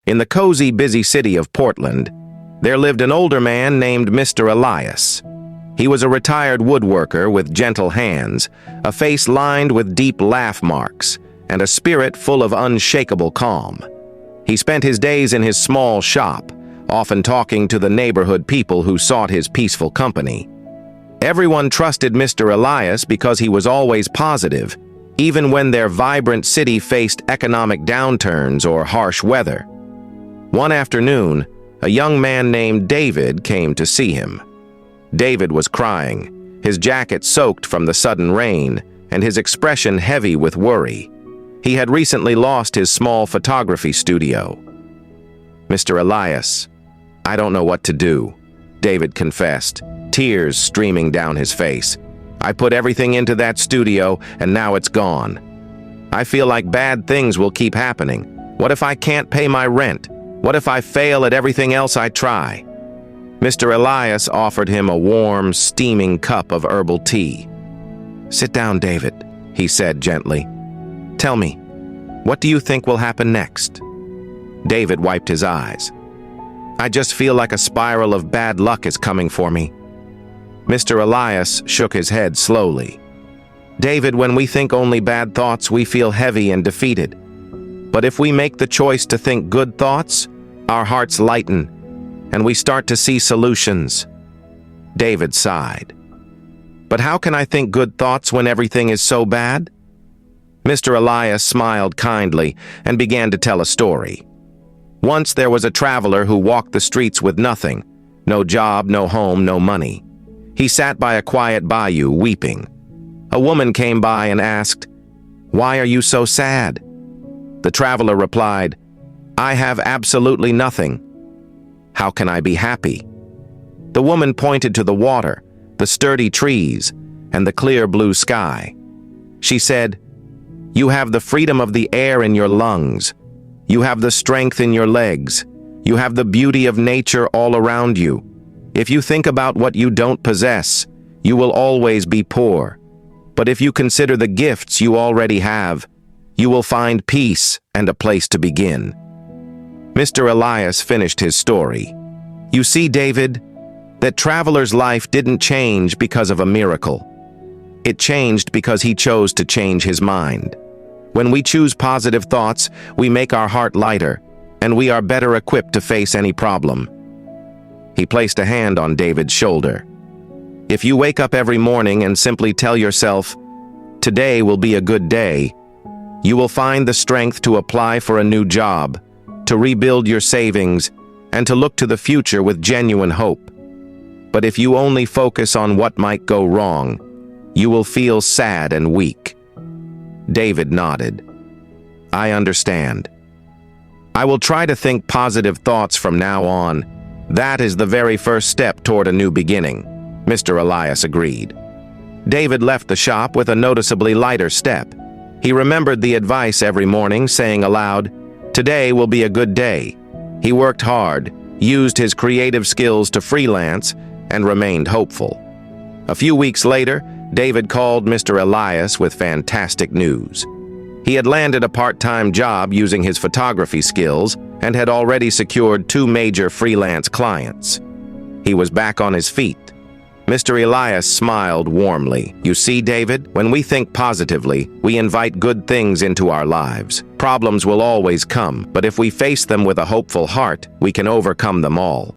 In the cozy, busy city of Portland, there lived an older man named Mr. Elias. He was a retired woodworker with gentle hands, a face lined with deep laugh marks, and a spirit full of unshakable calm. He spent his days in his small shop, often talking to the neighborhood people who sought his peaceful company. Everyone trusted Mr. Elias because he was always positive, even when their vibrant city faced economic downturns or harsh weather. One afternoon, a young man named David came to see him. David was crying, his jacket soaked from the sudden rain, and his expression heavy with worry. He had recently lost his small photography studio. "Mr. Elias, I don't know what to do," David confessed, tears streaming down his face. "I put everything into that studio, and now it's gone. I feel like bad things will keep happening. What if I can't pay my rent? What if I fail at everything else I try?" Mr. Elias offered him a warm, steaming cup of herbal tea. "Sit down, David," he said gently. "Tell me, what do you think will happen next?" David wiped his eyes. "I just feel like a spiral of bad luck is coming for me." Mr. Elias shook his head slowly. "David, when we think only bad thoughts, we feel heavy and defeated. But if we make the choice to think good thoughts, our hearts lighten, and we start to see solutions." David sighed. "But how can I think good thoughts when everything is so bad?" Mr. Elias smiled kindly and began to tell a story. Once there was a traveler who walked the streets with nothing, no job, no home, no money. He sat by a quiet bayou weeping. A woman came by and asked, "Why are you so sad?" The traveler replied, "I have absolutely nothing. How can I be happy?" The woman pointed to the water, the sturdy trees, and the clear blue sky. She said, "You have the freedom of the air in your lungs. You have the strength in your legs. You have the beauty of nature all around you. If you think about what you don't possess, you will always be poor. But if you consider the gifts you already have, you will find peace and a place to begin." Mr. Elias finished his story. "You see, David, that traveler's life didn't change because of a miracle. It changed because he chose to change his mind. When we choose positive thoughts, we make our heart lighter, and we are better equipped to face any problem." He placed a hand on David's shoulder. "If you wake up every morning and simply tell yourself, 'Today will be a good day,' you will find the strength to apply for a new job, to rebuild your savings, and to look to the future with genuine hope. But if you only focus on what might go wrong, you will feel sad and weak." David nodded. "I understand. I will try to think positive thoughts from now on. That is the very first step toward a new beginning," Mr. Elias agreed. David left the shop with a noticeably lighter step. He remembered the advice every morning, saying aloud, "Today will be a good day." He worked hard, used his creative skills to freelance, and remained hopeful. A few weeks later, David called Mr. Elias with fantastic news. He had landed a part-time job using his photography skills and had already secured 2 major freelance clients. He was back on his feet. Mr. Elias smiled warmly. "You see, David, when we think positively, we invite good things into our lives. Problems will always come, but if we face them with a hopeful heart, we can overcome them all."